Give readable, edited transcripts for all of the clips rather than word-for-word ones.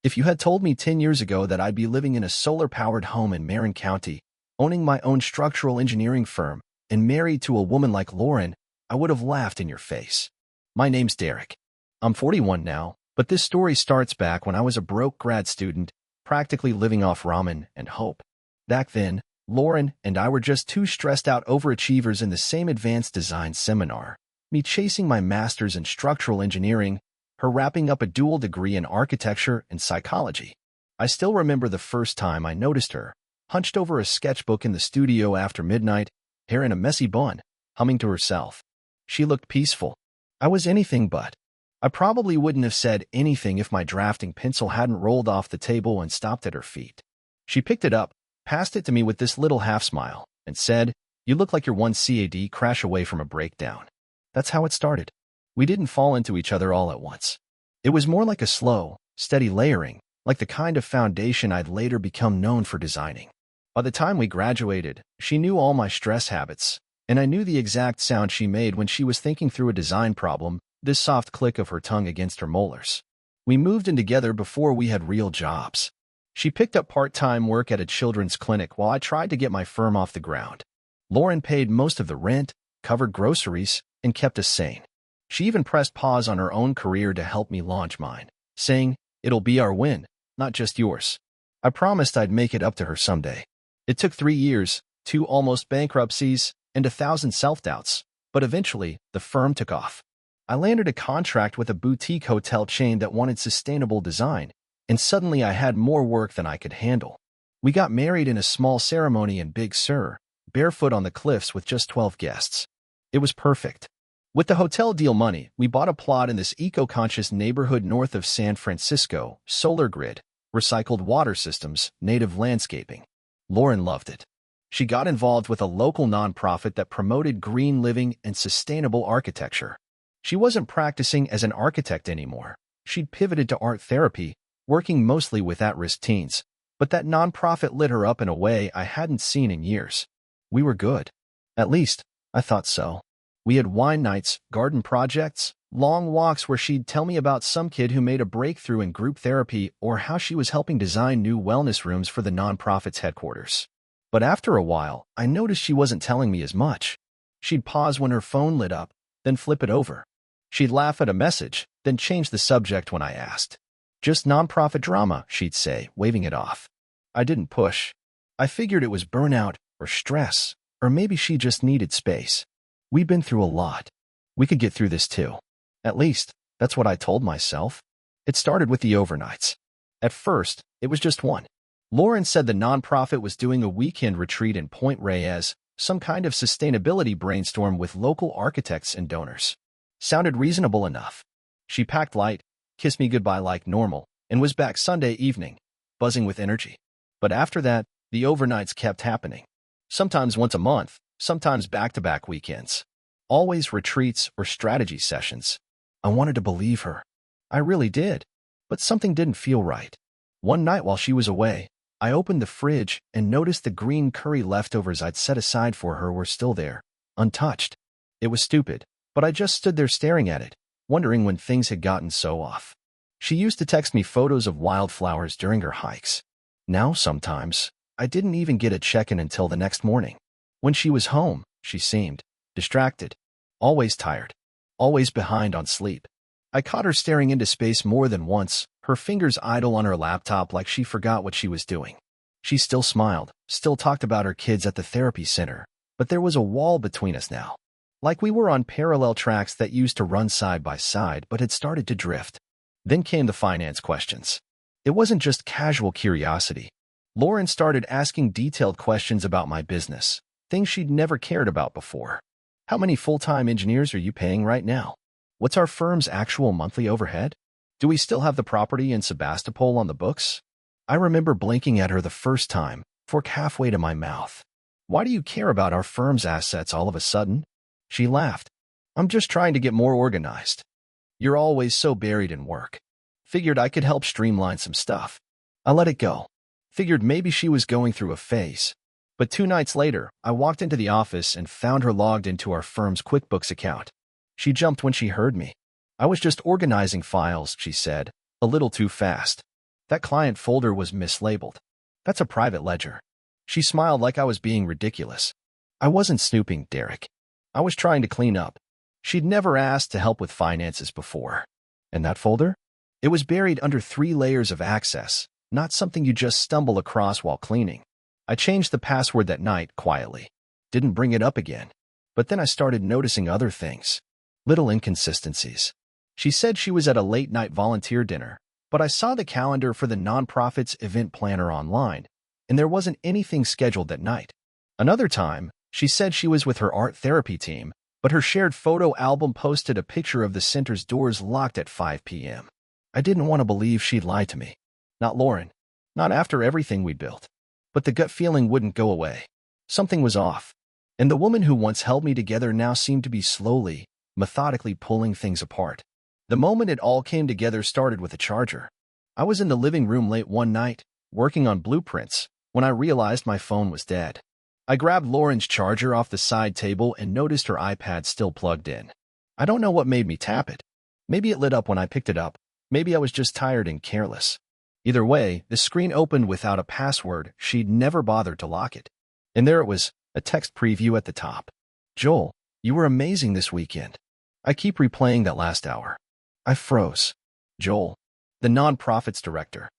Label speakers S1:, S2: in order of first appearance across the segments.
S1: If you had told me 10 years ago that I'd be living in a solar-powered home in Marin County, owning my own structural engineering firm, and married to a woman like Lauren, I would have laughed in your face. My name's Derek. I'm 41 now, but this story starts back when I was a broke grad student, practically living off ramen and hope. Back then, Lauren and I were just two stressed-out overachievers in the same advanced design seminar, me chasing my master's in structural engineering, her wrapping up a dual degree in architecture and psychology. I still remember the first time I noticed her, hunched over a sketchbook in the studio after midnight, hair in a messy bun, humming to herself. She looked peaceful. I was anything but. I probably wouldn't have said anything if my drafting pencil hadn't rolled off the table and stopped at her feet. She picked it up, passed it to me with this little half-smile, and said, "You look like you're one CAD crash away from a breakdown." That's how it started. We didn't fall into each other all at once. It was more like a slow, steady layering, like the kind of foundation I'd later become known for designing. By the time we graduated, she knew all my stress habits, and I knew the exact sound she made when she was thinking through a design problem, this soft click of her tongue against her molars. We moved in together before we had real jobs. She picked up part-time work at a children's clinic while I tried to get my firm off the ground. Lauren paid most of the rent, covered groceries, and kept us sane. She even pressed pause on her own career to help me launch mine, saying, "It'll be our win, not just yours." I promised I'd make it up to her someday. It took 3 years, 2 almost bankruptcies, and 1,000 self-doubts, but eventually, the firm took off. I landed a contract with a boutique hotel chain that wanted sustainable design, and suddenly I had more work than I could handle. We got married in a small ceremony in Big Sur, barefoot on the cliffs with just 12 guests. It was perfect. With the hotel deal money, we bought a plot in this eco-conscious neighborhood north of San Francisco, solar grid, recycled water systems, native landscaping. Lauren loved it. She got involved with a local nonprofit that promoted green living and sustainable architecture. She wasn't practicing as an architect anymore. She'd pivoted to art therapy, working mostly with at-risk teens, but that nonprofit lit her up in a way I hadn't seen in years. We were good. At least, I thought so. We had wine nights, garden projects, long walks where she'd tell me about some kid who made a breakthrough in group therapy or how she was helping design new wellness rooms for the nonprofit's headquarters. But after a while, I noticed she wasn't telling me as much. She'd pause when her phone lit up, then flip it over. She'd laugh at a message, then change the subject when I asked. "Just nonprofit drama," she'd say, waving it off. I didn't push. I figured it was burnout or stress, or maybe she just needed space. We'd been through a lot. We could get through this too. At least, that's what I told myself. It started with the overnights. At first, it was just one. Lauren said the nonprofit was doing a weekend retreat in Point Reyes, some kind of sustainability brainstorm with local architects and donors. Sounded reasonable enough. She packed light, kissed me goodbye like normal, and was back Sunday evening, buzzing with energy. But after that, the overnights kept happening. Sometimes once a month, sometimes back-to-back weekends. Always retreats or strategy sessions. I wanted to believe her. I really did. But something didn't feel right. One night while she was away, I opened the fridge and noticed the green curry leftovers I'd set aside for her were still there, untouched. It was stupid, but I just stood there staring at it, wondering when things had gotten so off. She used to text me photos of wildflowers during her hikes. Now, sometimes, I didn't even get a check-in until the next morning. When she was home, she seemed distracted, always tired, always behind on sleep. I caught her staring into space more than once, her fingers idle on her laptop like she forgot what she was doing. She still smiled, still talked about her kids at the therapy center, but there was a wall between us now. Like we were on parallel tracks that used to run side by side but had started to drift. Then came the finance questions. It wasn't just casual curiosity. Lauren started asking detailed questions about my business, things she'd never cared about before. How many full-time engineers are you paying right now? What's our firm's actual monthly overhead? Do we still have the property in Sebastopol on the books? I remember blinking at her the first time, fork halfway to my mouth. Why do you care about our firm's assets all of a sudden? She laughed. I'm just trying to get more organized. You're always so buried in work. Figured I could help streamline some stuff. I let it go. Figured maybe she was going through a phase. But 2 nights later, I walked into the office and found her logged into our firm's QuickBooks account. She jumped when she heard me. I was just organizing files, she said, a little too fast. That client folder was mislabeled. That's a private ledger. She smiled like I was being ridiculous. I wasn't snooping, Derek. I was trying to clean up. She'd never asked to help with finances before. And that folder? It was buried under 3 layers of access, not something you just stumble across while cleaning. I changed the password that night quietly. Didn't bring it up again. But then I started noticing other things. Little inconsistencies. She said she was at a late-night volunteer dinner, but I saw the calendar for the nonprofit's event planner online, and there wasn't anything scheduled that night. Another time, she said she was with her art therapy team, but her shared photo album posted a picture of the center's doors locked at 5 p.m. I didn't want to believe she'd lied to me. Not Lauren. Not after everything we'd built. But the gut feeling wouldn't go away. Something was off. And the woman who once held me together now seemed to be slowly, methodically pulling things apart. The moment it all came together started with a charger. I was in the living room late one night, working on blueprints, when I realized my phone was dead. I grabbed Lauren's charger off the side table and noticed her iPad still plugged in. I don't know what made me tap it. Maybe it lit up when I picked it up. Maybe I was just tired and careless. Either way, the screen opened without a password. She'd never bothered to lock it. And there it was, a text preview at the top. Joel, you were amazing this weekend. I keep replaying that last hour. I froze. Joel, the nonprofit's director.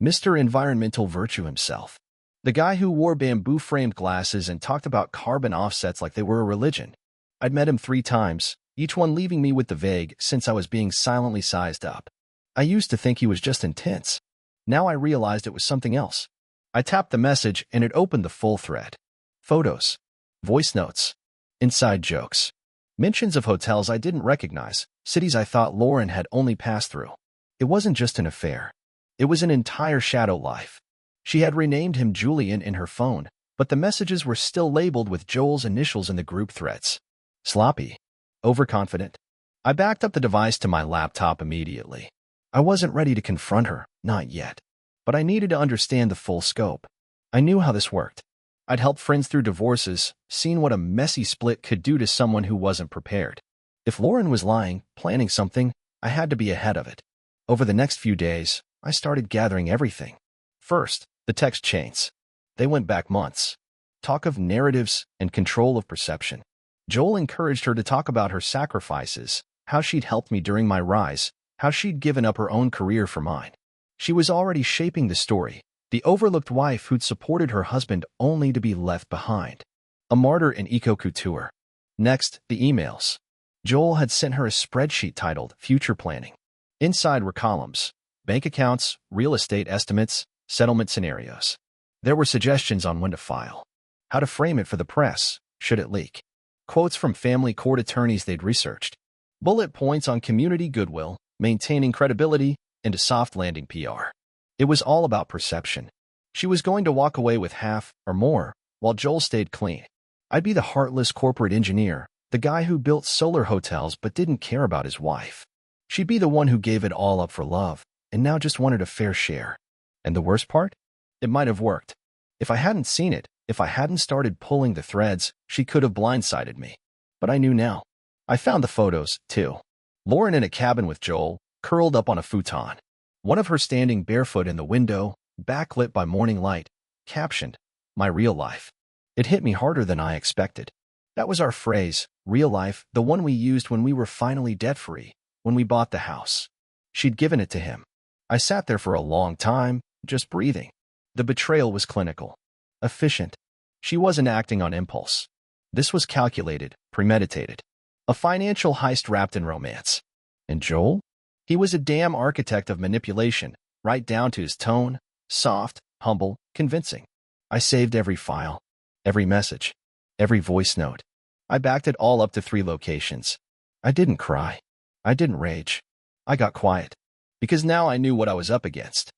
S1: Mr. Environmental Virtue himself. The guy who wore bamboo-framed glasses and talked about carbon offsets like they were a religion. I'd met him 3 times, each one leaving me with the vague since I was being silently sized up. I used to think he was just intense. Now I realized it was something else. I tapped the message and it opened the full thread. Photos. Voice notes. Inside jokes. Mentions of hotels I didn't recognize, cities I thought Lauren had only passed through. It wasn't just an affair. It was an entire shadow life. She had renamed him Julian in her phone, but the messages were still labeled with Joel's initials in the group threads. Sloppy. Overconfident. I backed up the device to my laptop immediately. I wasn't ready to confront her, not yet. But I needed to understand the full scope. I knew how this worked. I'd helped friends through divorces, seen what a messy split could do to someone who wasn't prepared. If Lauren was lying, planning something, I had to be ahead of it. Over the next few days, I started gathering everything. First, the text chains. They went back months. Talk of narratives and control of perception. Joel encouraged her to talk about her sacrifices, how she'd helped me during my rise, how she'd given up her own career for mine. She was already shaping the story, the overlooked wife who'd supported her husband only to be left behind. A martyr in eco-couture. Next, the emails. Joel had sent her a spreadsheet titled Future Planning. Inside were columns, bank accounts, real estate estimates, settlement scenarios. There were suggestions on when to file, how to frame it for the press, should it leak. Quotes from family court attorneys they'd researched. Bullet points on community goodwill, maintaining credibility, and a soft landing PR. It was all about perception. She was going to walk away with half or more, while Joel stayed clean. I'd be the heartless corporate engineer, the guy who built solar hotels but didn't care about his wife. She'd be the one who gave it all up for love, and now just wanted a fair share. And the worst part? It might have worked. If I hadn't seen it, if I hadn't started pulling the threads, she could have blindsided me. But I knew now. I found the photos, too. Lauren in a cabin with Joel, curled up on a futon. One of her standing barefoot in the window, backlit by morning light, captioned, "My real life." It hit me harder than I expected. That was our phrase, real life, the one we used when we were finally debt-free, when we bought the house. She'd given it to him. I sat there for a long time, just breathing. The betrayal was clinical. Efficient. She wasn't acting on impulse. This was calculated, premeditated. A financial heist wrapped in romance. And Joel? He was a damn architect of manipulation, right down to his tone, soft, humble, convincing. I saved every file, every message, every voice note. I backed it all up to 3 locations. I didn't cry. I didn't rage. I got quiet. Because now I knew what I was up against.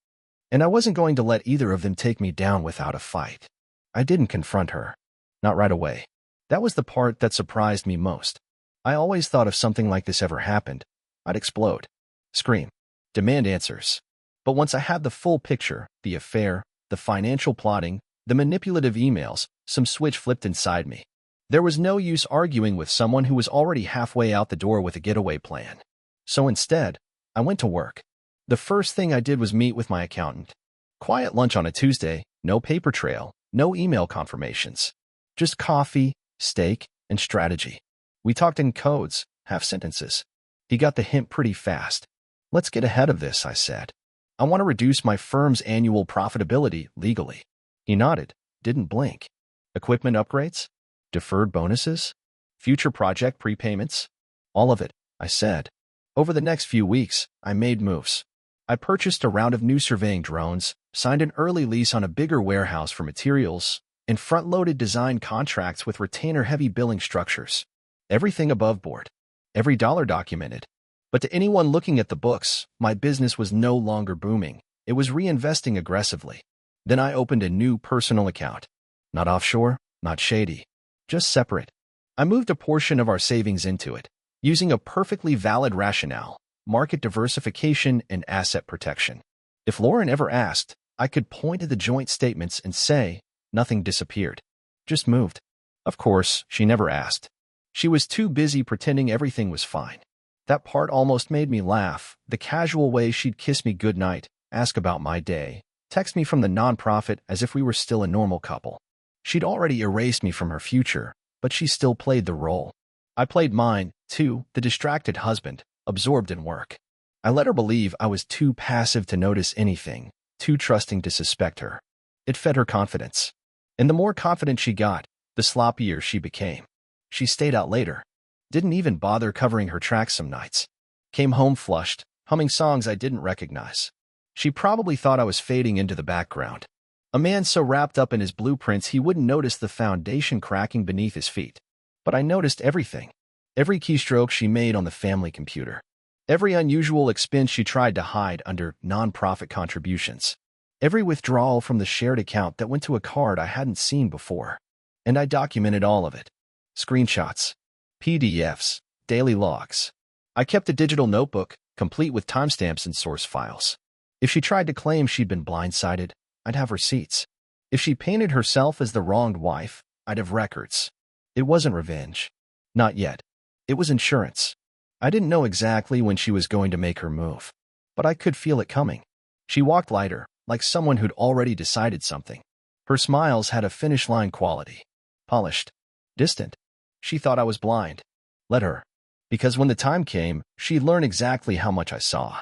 S1: And I wasn't going to let either of them take me down without a fight. I didn't confront her. Not right away. That was the part that surprised me most. I always thought if something like this ever happened, I'd explode. Scream. Demand answers. But once I had the full picture, the affair, the financial plotting, the manipulative emails, some switch flipped inside me. There was no use arguing with someone who was already halfway out the door with a getaway plan. So instead, I went to work. The first thing I did was meet with my accountant. Quiet lunch on a Tuesday, no paper trail, no email confirmations. Just coffee, steak, and strategy. We talked in codes, half sentences. He got the hint pretty fast. Let's get ahead of this, I said. I want to reduce my firm's annual profitability legally. He nodded, didn't blink. Equipment upgrades? Deferred bonuses? Future project prepayments? All of it, I said. Over the next few weeks, I made moves. I purchased a round of new surveying drones, signed an early lease on a bigger warehouse for materials, and front-loaded design contracts with retainer-heavy billing structures. Everything above board. Every dollar documented. But to anyone looking at the books, my business was no longer booming. It was reinvesting aggressively. Then I opened a new personal account. Not offshore, not shady. Just separate. I moved a portion of our savings into it, using a perfectly valid rationale: market diversification and asset protection. If Lauren ever asked, I could point to the joint statements and say, nothing disappeared. Just moved. Of course, she never asked. She was too busy pretending everything was fine. That part almost made me laugh, the casual way she'd kiss me goodnight, ask about my day, text me from the nonprofit as if we were still a normal couple. She'd already erased me from her future, but she still played the role. I played mine, too, the distracted husband, absorbed in work. I let her believe I was too passive to notice anything, too trusting to suspect her. It fed her confidence. And the more confident she got, the sloppier she became. She stayed out later. Didn't even bother covering her tracks some nights. Came home flushed, humming songs I didn't recognize. She probably thought I was fading into the background. A man so wrapped up in his blueprints he wouldn't notice the foundation cracking beneath his feet. But I noticed everything. Every keystroke she made on the family computer. Every unusual expense she tried to hide under nonprofit contributions. Every withdrawal from the shared account that went to a card I hadn't seen before. And I documented all of it. Screenshots. PDFs, daily logs. I kept a digital notebook, complete with timestamps and source files. If she tried to claim she'd been blindsided, I'd have receipts. If she painted herself as the wronged wife, I'd have records. It wasn't revenge. Not yet. It was insurance. I didn't know exactly when she was going to make her move, but I could feel it coming. She walked lighter, like someone who'd already decided something. Her smiles had a finish line quality. Polished. Distant. She thought I was blind. Let her. Because when the time came, she'd learn exactly how much I saw.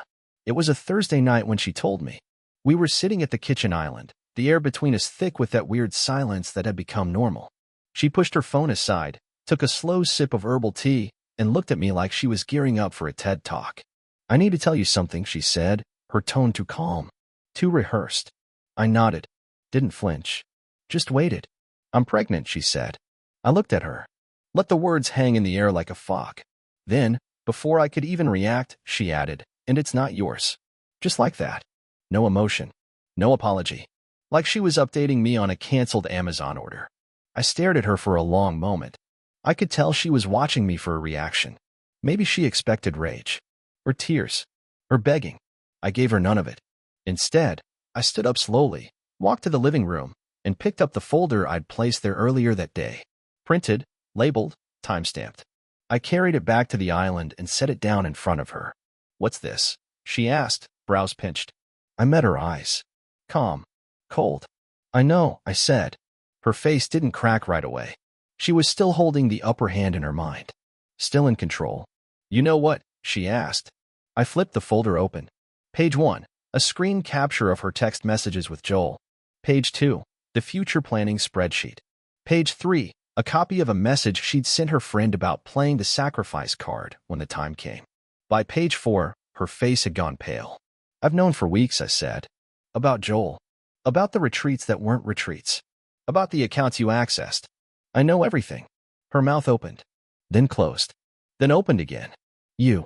S1: It was a Thursday night when she told me. We were sitting at the kitchen island, the air between us thick with that weird silence that had become normal. She pushed her phone aside, took a slow sip of herbal tea, and looked at me like she was gearing up for a TED Talk. I need to tell you something, she said, her tone too calm, too rehearsed. I nodded. Didn't flinch. Just waited. I'm pregnant, she said. I looked at her. Let the words hang in the air like a fog. Then, before I could even react, she added, and it's not yours. Just like that. No emotion. No apology. Like she was updating me on a canceled Amazon order. I stared at her for a long moment. I could tell she was watching me for a reaction. Maybe she expected rage. Or tears. Or begging. I gave her none of it. Instead, I stood up slowly, walked to the living room, and picked up the folder I'd placed there earlier that day. Printed, labeled, timestamped. I carried it back to the island and set it down in front of her. What's this? She asked, brows pinched. I met her eyes. Calm. Cold. I know, I said. Her face didn't crack right away. She was still holding the upper hand in her mind. Still in control. You know what? She asked. I flipped the folder open. Page 1. A screen capture of her text messages with Joel. Page 2. The future planning spreadsheet. Page 3. A copy of a message she'd sent her friend about playing the sacrifice card when the time came. By page 4, her face had gone pale. I've known for weeks, I said. About Joel. About the retreats that weren't retreats. About the accounts you accessed. I know everything. Her mouth opened. Then closed. Then opened again. You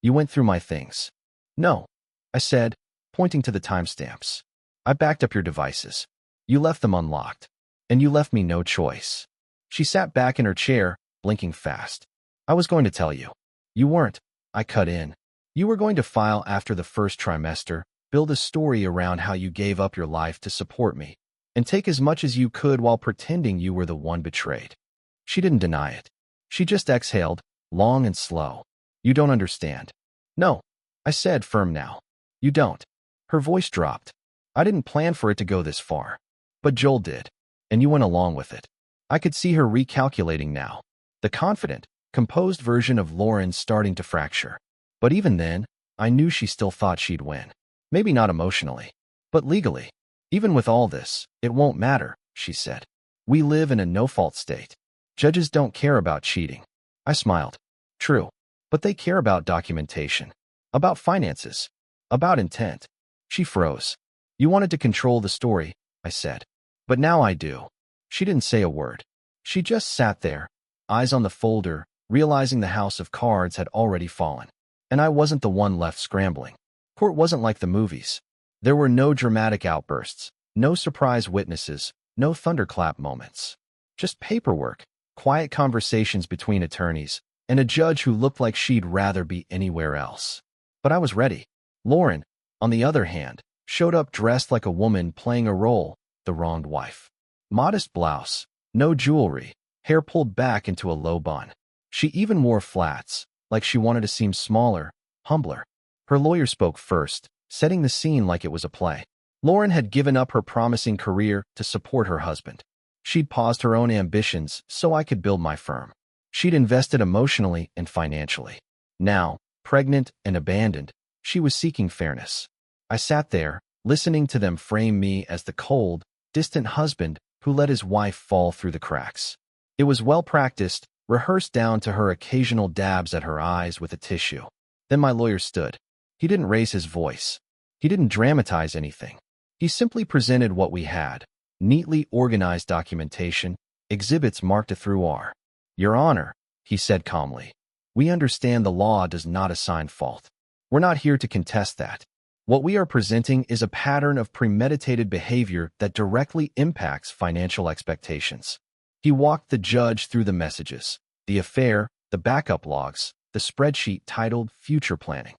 S1: went through my things. No, I said, pointing to the timestamps. I backed up your devices. You left them unlocked. And you left me no choice. She sat back in her chair, blinking fast. I was going to tell you. You weren't. I cut in. You were going to file after the first trimester, build a story around how you gave up your life to support me, and take as much as you could while pretending you were the one betrayed. She didn't deny it. She just exhaled, long and slow. You don't understand. No, I said, firm now. You don't. Her voice dropped. I didn't plan for it to go this far. But Joel did. And you went along with it. I could see her recalculating now. The confident, composed version of Lauren starting to fracture. But even then, I knew she still thought she'd win. Maybe not emotionally, but legally. Even with all this, it won't matter, she said. We live in a no-fault state. Judges don't care about cheating. I smiled. True. But they care about documentation. About finances. About intent. She froze. You wanted to control the story, I said. But now I do. She didn't say a word. She just sat there, eyes on the folder, realizing the house of cards had already fallen. And I wasn't the one left scrambling. Court wasn't like the movies. There were no dramatic outbursts, no surprise witnesses, no thunderclap moments. Just paperwork, quiet conversations between attorneys, and a judge who looked like she'd rather be anywhere else. But I was ready. Lauren, on the other hand, showed up dressed like a woman playing a role, the wronged wife. Modest blouse, no jewelry, hair pulled back into a low bun. She even wore flats, like she wanted to seem smaller, humbler. Her lawyer spoke first, setting the scene like it was a play. Lauren had given up her promising career to support her husband. She'd paused her own ambitions so I could build my firm. She'd invested emotionally and financially. Now, pregnant and abandoned, she was seeking fairness. I sat there, listening to them frame me as the cold, distant husband who let his wife fall through the cracks. It was well practiced, rehearsed down to her occasional dabs at her eyes with a tissue. Then my lawyer stood. He didn't raise his voice. He didn't dramatize anything. He simply presented what we had, neatly organized documentation, exhibits marked through R. Your Honor, he said calmly, we understand the law does not assign fault. We're not here to contest that. What we are presenting is a pattern of premeditated behavior that directly impacts financial expectations. He walked the judge through the messages, the affair, the backup logs, the spreadsheet titled Future Planning.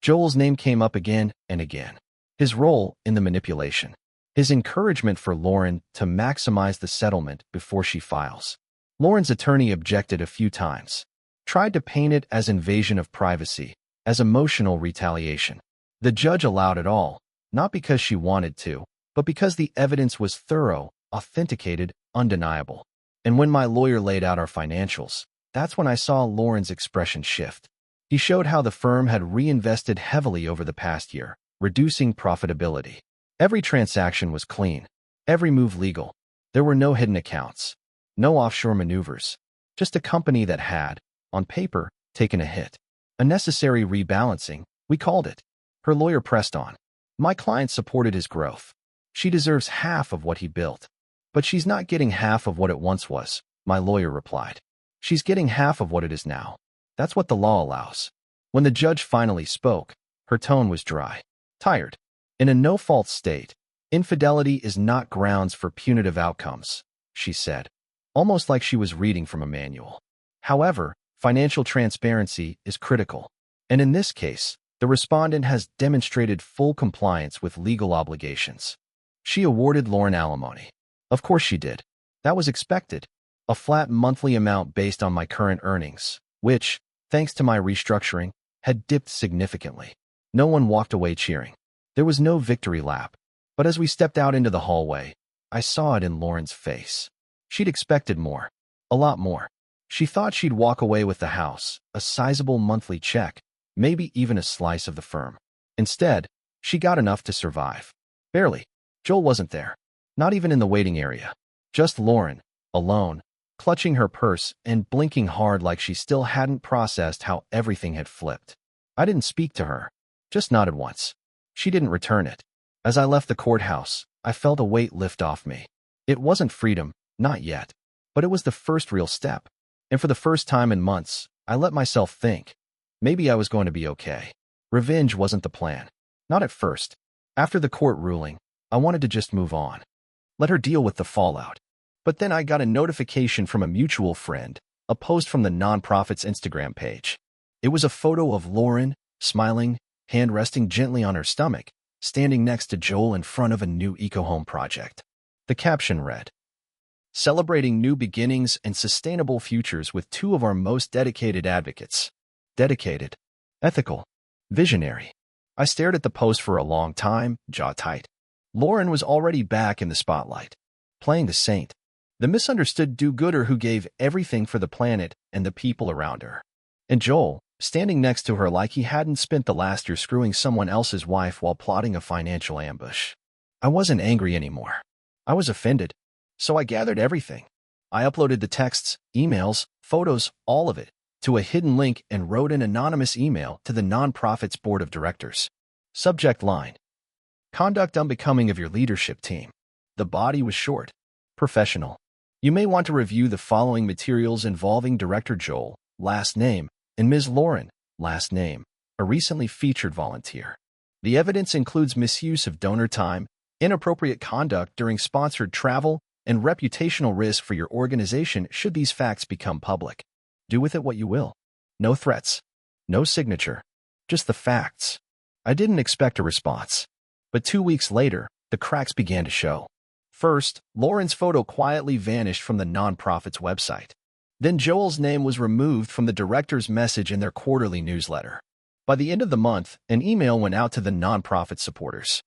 S1: Joel's name came up again and again. His role in the manipulation. His encouragement for Lauren to maximize the settlement before she files. Lauren's attorney objected a few times. Tried to paint it as invasion of privacy, as emotional retaliation. The judge allowed it all, not because she wanted to, but because the evidence was thorough, authenticated, undeniable. And when my lawyer laid out our financials, that's when I saw Lauren's expression shift. He showed how the firm had reinvested heavily over the past year, reducing profitability. Every transaction was clean, every move legal. There were no hidden accounts, no offshore maneuvers, just a company that had, on paper, taken a hit. A necessary rebalancing, we called it. Her lawyer pressed on. My client supported his growth. She deserves half of what he built. But she's not getting half of what it once was, my lawyer replied. She's getting half of what it is now. That's what the law allows. When the judge finally spoke, her tone was dry, tired. In a no-fault state, infidelity is not grounds for punitive outcomes, she said, almost like she was reading from a manual. However, financial transparency is critical. And in this case, the respondent has demonstrated full compliance with legal obligations. She awarded Lauren alimony. Of course she did. That was expected. A flat monthly amount based on my current earnings, which, thanks to my restructuring, had dipped significantly. No one walked away cheering. There was no victory lap. But as we stepped out into the hallway, I saw it in Lauren's face. She'd expected more. A lot more. She thought she'd walk away with the house, a sizable monthly check, maybe even a slice of the firm. Instead, she got enough to survive. Barely. Joel wasn't there. Not even in the waiting area. Just Lauren, alone, clutching her purse and blinking hard like she still hadn't processed how everything had flipped. I didn't speak to her. Just nodded once. She didn't return it. As I left the courthouse, I felt a weight lift off me. It wasn't freedom, not yet. But it was the first real step. And for the first time in months, I let myself think. Maybe I was going to be okay. Revenge wasn't the plan. Not at first. After the court ruling, I wanted to just move on. Let her deal with the fallout. But then I got a notification from a mutual friend, a post from the nonprofit's Instagram page. It was a photo of Lauren, smiling, hand resting gently on her stomach, standing next to Joel in front of a new eco-home project. The caption read, "Celebrating new beginnings and sustainable futures with two of our most dedicated advocates. Dedicated, ethical, visionary." I stared at the post for a long time, jaw tight. Lauren was already back in the spotlight, playing the saint, the misunderstood do-gooder who gave everything for the planet and the people around her. And Joel, standing next to her like he hadn't spent the last year screwing someone else's wife while plotting a financial ambush. I wasn't angry anymore. I was offended. So I gathered everything. I uploaded the texts, emails, photos, all of it, to a hidden link and wrote an anonymous email to the nonprofit's board of directors. Subject line: Conduct unbecoming of your leadership team. The body was short. Professional. You may want to review the following materials involving Director Joel, last name, and Ms. Lauren, last name, a recently featured volunteer. The evidence includes misuse of donor time, inappropriate conduct during sponsored travel, and reputational risk for your organization should these facts become public. Do with it what you will. No threats. No signature. Just the facts. I didn't expect a response. But 2 weeks later, the cracks began to show. First, Lauren's photo quietly vanished from the nonprofit's website. Then Joel's name was removed from the director's message in their quarterly newsletter. By the end of the month, an email went out to the nonprofit supporters.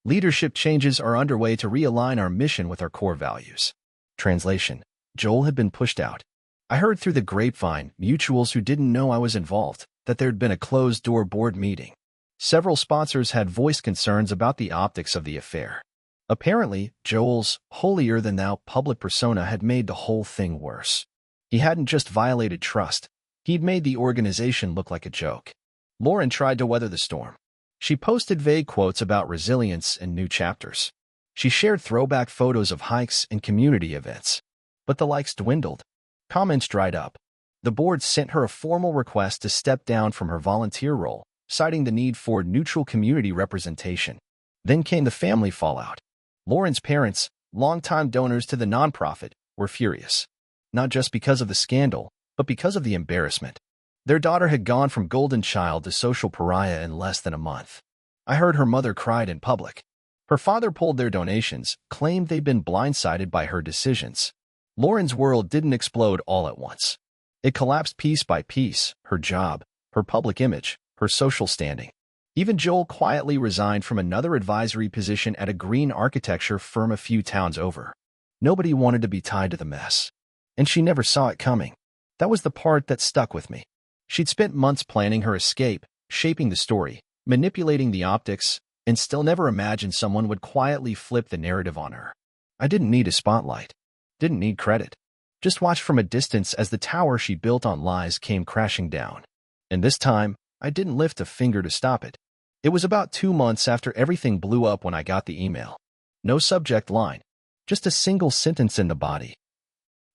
S1: Leadership changes are underway to realign our mission with our core values. Translation: Joel had been pushed out. I heard through the grapevine, mutuals who didn't know I was involved, that there'd been a closed-door board meeting. Several sponsors had voiced concerns about the optics of the affair. Apparently, Joel's holier-than-thou public persona had made the whole thing worse. He hadn't just violated trust. He'd made the organization look like a joke. Lauren tried to weather the storm. She posted vague quotes about resilience and new chapters. She shared throwback photos of hikes and community events. But the likes dwindled. Comments dried up. The board sent her a formal request to step down from her volunteer role, citing the need for neutral community representation. Then came the family fallout. Lauren's parents, longtime donors to the nonprofit, were furious. Not just because of the scandal, but because of the embarrassment. Their daughter had gone from golden child to social pariah in less than a month. I heard her mother cried in public. Her father pulled their donations, claimed they'd been blindsided by her decisions. Lauren's world didn't explode all at once. It collapsed piece by piece: her job, her public image, her social standing. Even Joel quietly resigned from another advisory position at a green architecture firm a few towns over. Nobody wanted to be tied to the mess. And she never saw it coming. That was the part that stuck with me. She'd spent months planning her escape, shaping the story, manipulating the optics, and still never imagined someone would quietly flip the narrative on her. I didn't need a spotlight. Didn't need credit. Just watched from a distance as the tower she built on lies came crashing down. And this time, I didn't lift a finger to stop it. It was about 2 months after everything blew up when I got the email. No subject line. Just a single sentence in the body.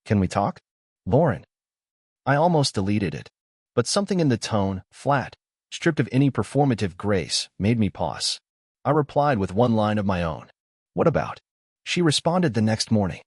S1: Can we talk? Lauren. I almost deleted it. But something in the tone, flat, stripped of any performative grace, made me pause. I replied with one line of my own. What about? She responded the next morning.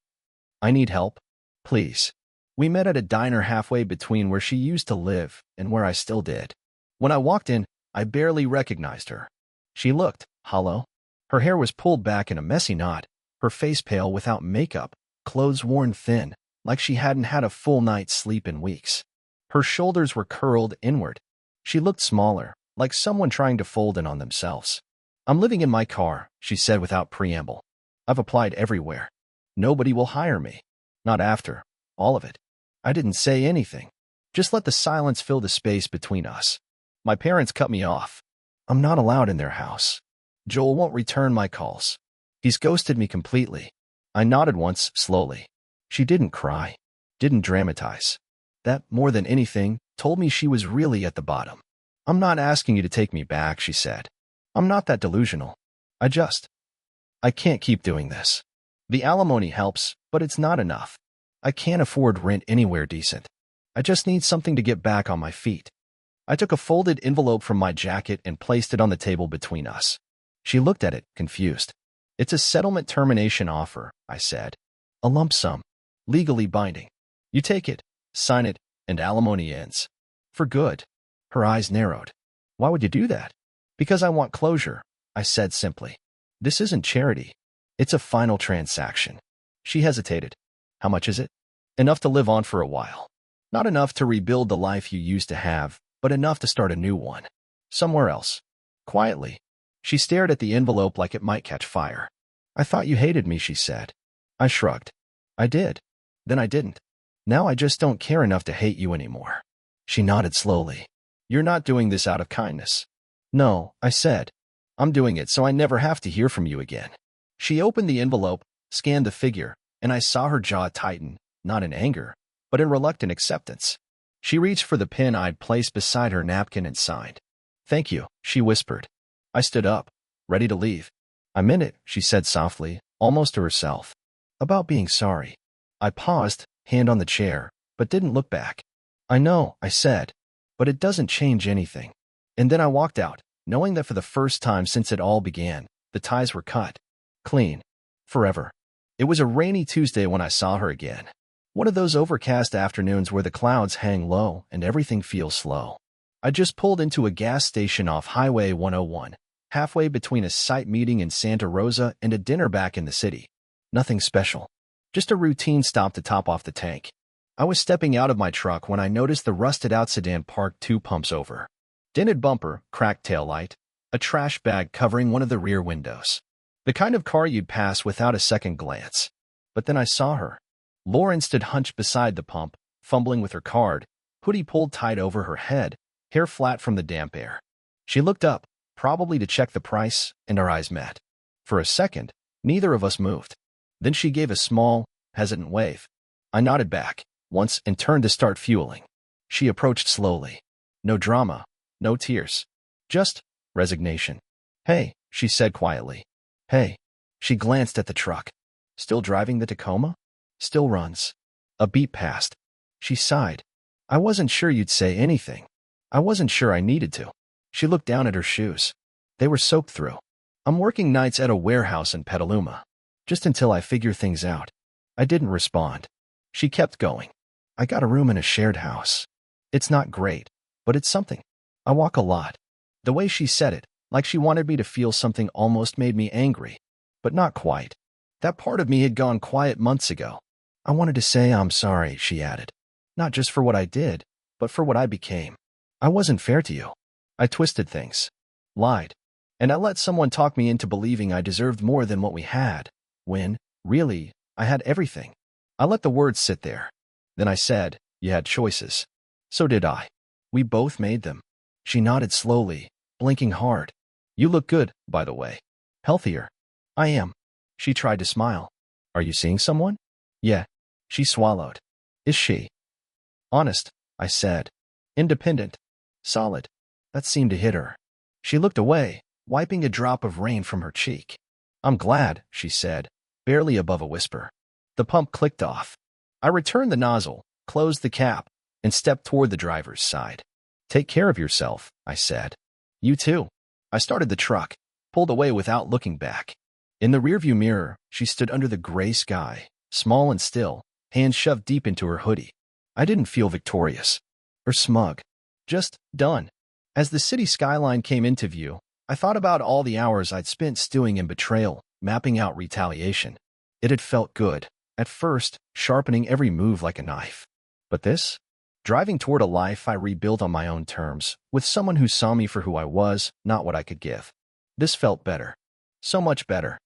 S1: I need help. Please. We met at a diner halfway between where she used to live and where I still did. When I walked in, I barely recognized her. She looked hollow. Her hair was pulled back in a messy knot, her face pale without makeup, clothes worn thin, like she hadn't had a full night's sleep in weeks. Her shoulders were curled inward. She looked smaller, like someone trying to fold in on themselves. I'm living in my car, she said without preamble. I've applied everywhere. Nobody will hire me. Not after all of it. I didn't say anything. Just let the silence fill the space between us. My parents cut me off. I'm not allowed in their house. Joel won't return my calls. He's ghosted me completely. I nodded once, slowly. She didn't cry. Didn't dramatize. That, more than anything, told me she was really at the bottom. I'm not asking you to take me back, she said. I'm not that delusional. I can't keep doing this. The alimony helps, but it's not enough. I can't afford rent anywhere decent. I just need something to get back on my feet. I took a folded envelope from my jacket and placed it on the table between us. She looked at it, confused. It's a settlement termination offer, I said. A lump sum. Legally binding. You take it, sign it, and alimony ends. For good. Her eyes narrowed. Why would you do that? Because I want closure, I said simply. This isn't charity. It's a final transaction. She hesitated. How much is it? Enough to live on for a while. Not enough to rebuild the life you used to have, but enough to start a new one. Somewhere else. Quietly. She stared at the envelope like it might catch fire. I thought you hated me, she said. I shrugged. I did. Then I didn't. Now I just don't care enough to hate you anymore. She nodded slowly. You're not doing this out of kindness. No, I said. I'm doing it so I never have to hear from you again. She opened the envelope, scanned the figure, and I saw her jaw tighten, not in anger, but in reluctant acceptance. She reached for the pen I'd placed beside her napkin and signed. Thank you, she whispered. I stood up, ready to leave. I meant it, she said softly, almost to herself. About being sorry. I paused, hand on the chair, but didn't look back. I know, I said, but it doesn't change anything. And then I walked out, knowing that for the first time since it all began, the ties were cut. Clean. Forever. It was a rainy Tuesday when I saw her again. One of those overcast afternoons where the clouds hang low and everything feels slow. I just pulled into a gas station off Highway 101, halfway between a site meeting in Santa Rosa and a dinner back in the city. Nothing special. Just a routine stop to top off the tank. I was stepping out of my truck when I noticed the rusted-out sedan parked 2 pumps over. Dented bumper, cracked taillight, a trash bag covering one of the rear windows. The kind of car you'd pass without a second glance. But then I saw her. Lauren stood hunched beside the pump, fumbling with her card, hoodie pulled tight over her head, hair flat from the damp air. She looked up, probably to check the price, and our eyes met. For a second, neither of us moved. Then she gave a small, hesitant wave. I nodded back, once, and turned to start fueling. She approached slowly. No drama, no tears. Just resignation. Hey, she said quietly. Hey. She glanced at the truck. Still driving the Tacoma? Still runs. A beat passed. She sighed. I wasn't sure you'd say anything. I wasn't sure I needed to. She looked down at her shoes. They were soaked through. I'm working nights at a warehouse in Petaluma. Just until I figure things out. I didn't respond. She kept going. I got a room in a shared house. It's not great, but it's something. I walk a lot. The way she said it, like she wanted me to feel something, almost made me angry. But not quite. That part of me had gone quiet months ago. I wanted to say I'm sorry, she added. Not just for what I did, but for what I became. I wasn't fair to you. I twisted things. Lied. And I let someone talk me into believing I deserved more than what we had, when, really, I had everything. I let the words sit there. Then I said, you had choices. So did I. We both made them. She nodded slowly, blinking hard. You look good, by the way. Healthier. I am. She tried to smile. Are you seeing someone? Yeah. She swallowed. Is she? Honest, I said. Independent. Solid. That seemed to hit her. She looked away, wiping a drop of rain from her cheek. I'm glad, she said, barely above a whisper. The pump clicked off. I returned the nozzle, closed the cap, and stepped toward the driver's side. Take care of yourself, I said. You too. I started the truck, pulled away without looking back. In the rearview mirror, she stood under the gray sky, small and still, hands shoved deep into her hoodie. I didn't feel victorious or smug. Just done. As the city skyline came into view, I thought about all the hours I'd spent stewing in betrayal, mapping out retaliation. It had felt good, at first, sharpening every move like a knife. But this? Driving toward a life I rebuilt on my own terms, with someone who saw me for who I was, not what I could give. This felt better. So much better.